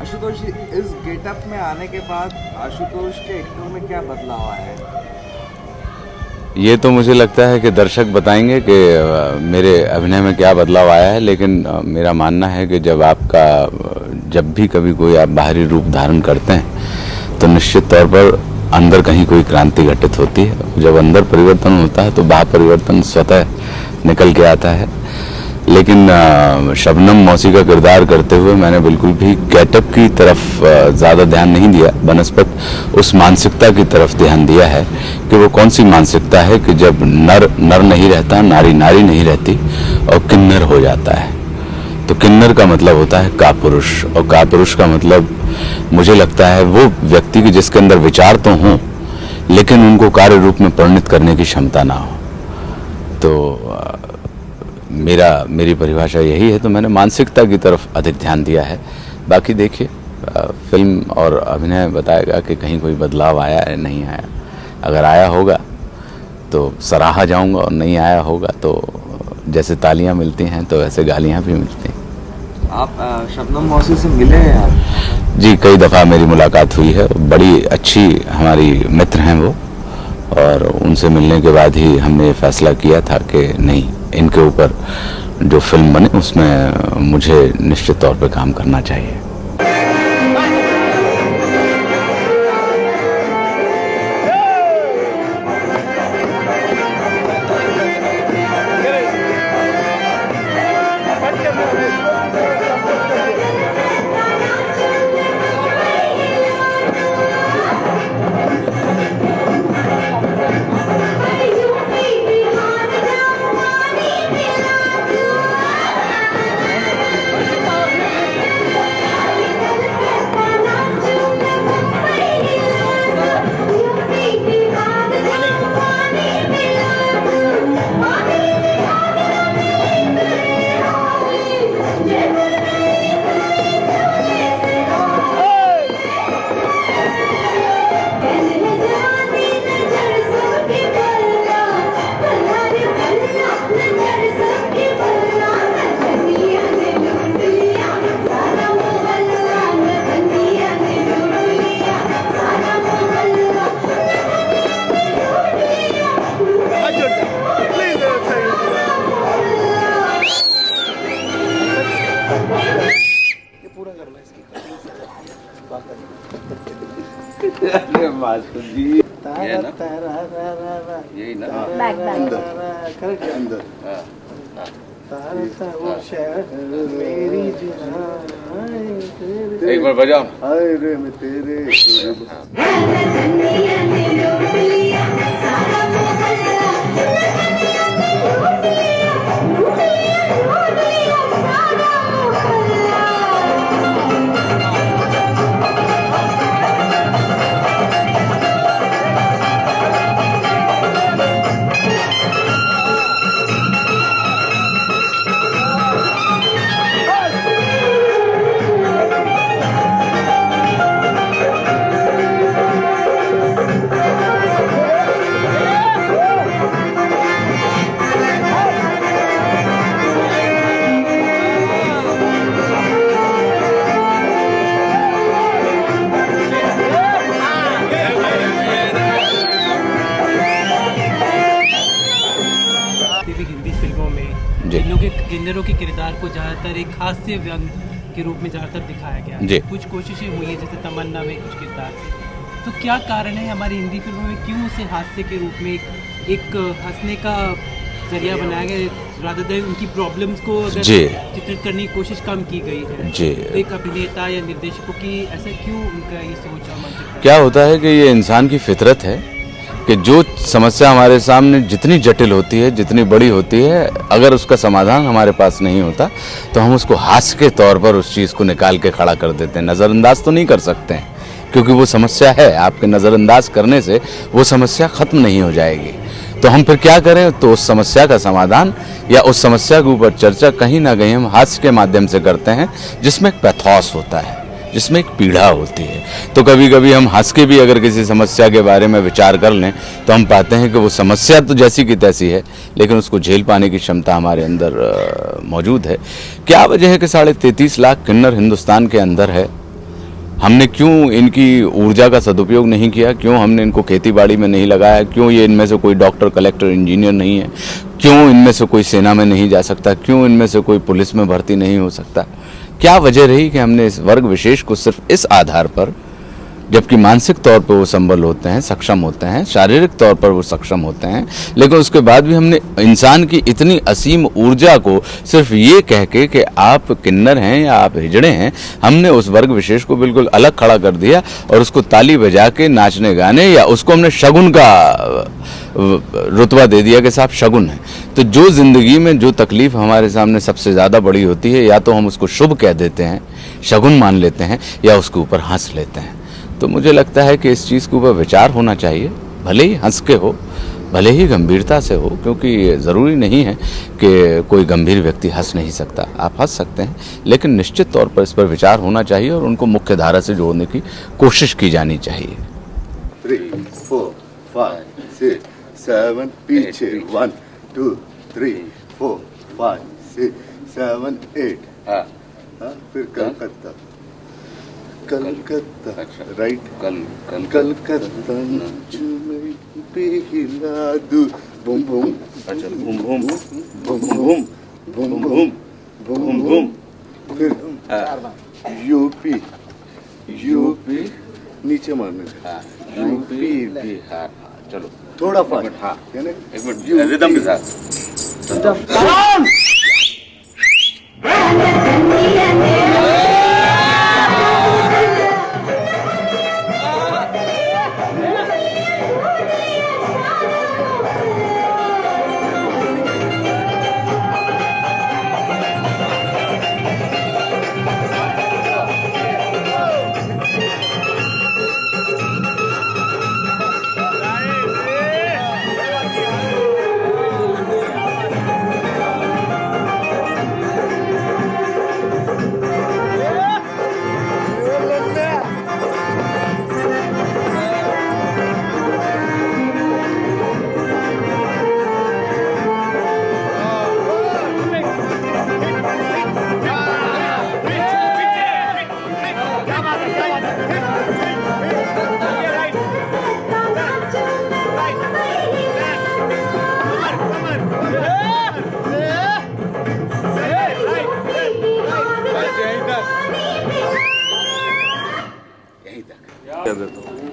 आशुतोष, इस गेटअप में आने के बाद आशुतोष के एक्टर में क्या बदलाव आया है? ये तो मुझे लगता है कि दर्शक बताएंगे कि मेरे अभिनय में क्या बदलाव आया है, लेकिन मेरा मानना है कि जब भी कभी कोई आप बाहरी रूप धारण करते हैं तो निश्चित तौर पर अंदर कहीं कोई क्रांति घटित होती है। जब अंदर परिवर्तन होता है तो बाहर परिवर्तन स्वतः निकल के आता है। लेकिन शबनम मौसी का किरदार करते हुए मैंने बिल्कुल भी गेटअप की तरफ ज़्यादा ध्यान नहीं दिया, बनस्पत उस मानसिकता की तरफ ध्यान दिया है कि वो कौन सी मानसिकता है कि जब नर नर नहीं रहता, नारी नारी नहीं रहती और किन्नर हो जाता है। तो किन्नर का मतलब होता है कापुरुष, और कापुरुष का मतलब मुझे लगता है वो व्यक्ति की जिसके अंदर विचार तो हों लेकिन उनको कार्य रूप में परिणित करने की क्षमता ना हो। तो मेरी परिभाषा यही है। तो मैंने मानसिकता की तरफ अधिक ध्यान दिया है। बाकी देखिए, फिल्म और अभिनय बताएगा कि कहीं कोई बदलाव आया है नहीं आया। अगर आया होगा तो सराहा जाऊंगा, और नहीं आया होगा तो जैसे तालियां मिलती हैं तो वैसे गालियां भी मिलती हैं। आप शबनम मौसी से मिले हैं आप? जी, कई दफ़ा मेरी मुलाकात हुई है। बड़ी अच्छी हमारी मित्र हैं वो, और उनसे मिलने के बाद ही हमने ये फैसला किया था कि नहीं, इनके ऊपर जो फिल्म बने उसमें मुझे निश्चित तौर पे काम करना चाहिए। अरे मास्टर जी, ये ना, यही ना, अंदर। एक बार बजाओ। अरे मैं तेरे हिंदी फिल्मों में किन्नरों के किरदार को ज़्यादातर एक हास्य व्यंग के रूप में ज़्यादातर दिखाया गया। कुछ कोशिशें हुई है, जैसे तमन्ना में कुछ किरदार थे। तो क्या कारण है हमारी हिंदी फिल्मों में क्यों उसे हास्य के रूप में एक हंसने का जरिया बनाया गया, रादर देन उनकी प्रॉब्लम्स को अगर चित्रित करने की कोशिश कम की गई है? एक अभिनेता या निर्देशकों की ऐसा क्यों उनका ये सोच? क्या होता है कि ये इंसान की फितरत है कि जो समस्या हमारे सामने जितनी जटिल होती है, जितनी बड़ी होती है, अगर उसका समाधान हमारे पास नहीं होता तो हम उसको हास्य के तौर पर उस चीज़ को निकाल के खड़ा कर देते हैं। नज़रअंदाज तो नहीं कर सकते हैं क्योंकि वो समस्या है, आपके नज़रअंदाज करने से वो समस्या ख़त्म नहीं हो जाएगी। तो हम फिर क्या करें, तो उस समस्या का समाधान या उस समस्या के ऊपर चर्चा कहीं ना कहीं हम हास्य के माध्यम से करते हैं, जिसमें एक पैथोस होता है, जिसमें एक पीड़ा होती है। तो कभी कभी हम हंस के भी अगर किसी समस्या के बारे में विचार कर लें तो हम पाते हैं कि वो समस्या तो जैसी की तैसी है, लेकिन उसको झेल पाने की क्षमता हमारे अंदर मौजूद है। क्या वजह है कि 33.5 लाख किन्नर हिंदुस्तान के अंदर है हमने क्यों इनकी ऊर्जा का सदुपयोग नहीं किया, क्यों हमने इनको खेती बाड़ी में नहीं लगाया, क्यों ये इनमें से कोई डॉक्टर, कलेक्टर, इंजीनियर नहीं है, क्यों इनमें से कोई सेना में नहीं जा सकता, क्यों इनमें से कोई पुलिस में भर्ती नहीं हो सकता। क्या वजह रही कि हमने इस वर्ग विशेष को सिर्फ इस आधार पर, जबकि मानसिक तौर पर वो संबल होते हैं, सक्षम होते हैं, शारीरिक तौर पर वो सक्षम होते हैं, लेकिन उसके बाद भी हमने इंसान की इतनी असीम ऊर्जा को सिर्फ ये कह के कि आप किन्नर हैं या आप हिजड़े हैं, हमने उस वर्ग विशेष को बिल्कुल अलग खड़ा कर दिया और उसको ताली बजा के नाचने गाने, या उसको हमने शगुन का रुतबा दे दिया कि साहब शगुन है। तो जो ज़िंदगी में जो तकलीफ हमारे सामने सबसे ज़्यादा बड़ी होती है, या तो हम उसको शुभ कह देते हैं, शगुन मान लेते हैं, या उसके ऊपर हंस लेते हैं। तो मुझे लगता है कि इस चीज़ के ऊपर विचार होना चाहिए, भले ही हंस के हो, भले ही गंभीरता से हो, क्योंकि ज़रूरी नहीं है कि कोई गंभीर व्यक्ति हंस नहीं सकता। आप हंस सकते हैं, लेकिन निश्चित तौर पर इस पर विचार होना चाहिए और उनको मुख्य धारा से जोड़ने की कोशिश की जानी चाहिए। 3 4 5 6 7 पीछे 1 2 3 4 5 6 7 8 हाँ, फिर कलकत्ता कलकत्ता अच्छा। राइट कलकत्ता चुमई पिघला दू बूम बूम अच्छा, boom boom boom boom boom boom boom boom फिर यूपी यूपी नीचे मारने का यूपी बिहार। चलो थोड़ा फास्ट हाँ, यानी एक मिनट रिदम के साथ।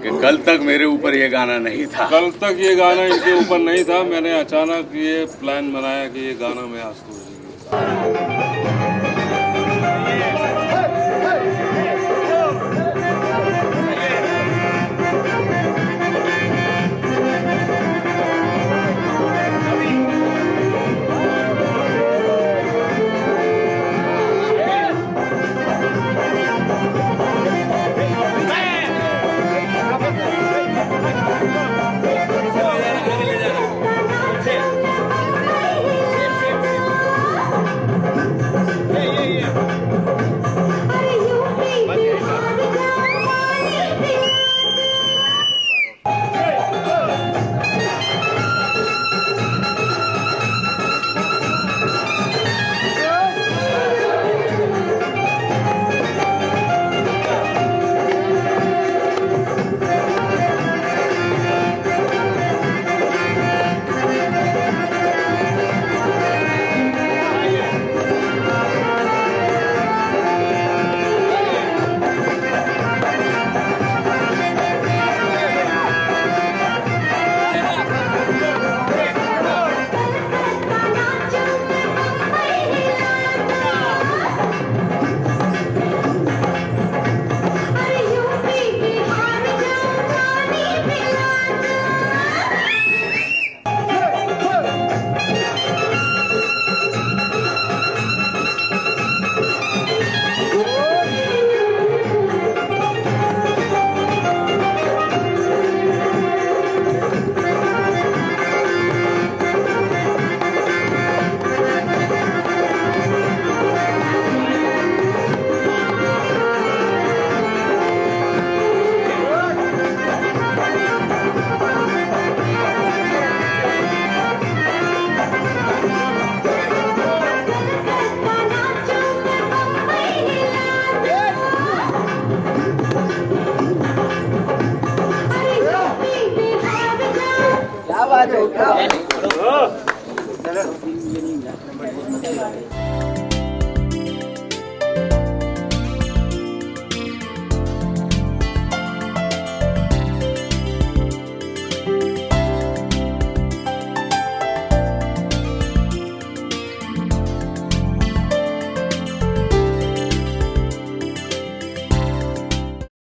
कि कल तक मेरे ऊपर ये गाना नहीं था। कल तक ये गाना इनके ऊपर नहीं था। मैंने अचानक ये प्लान बनाया कि ये गाना मैं आज है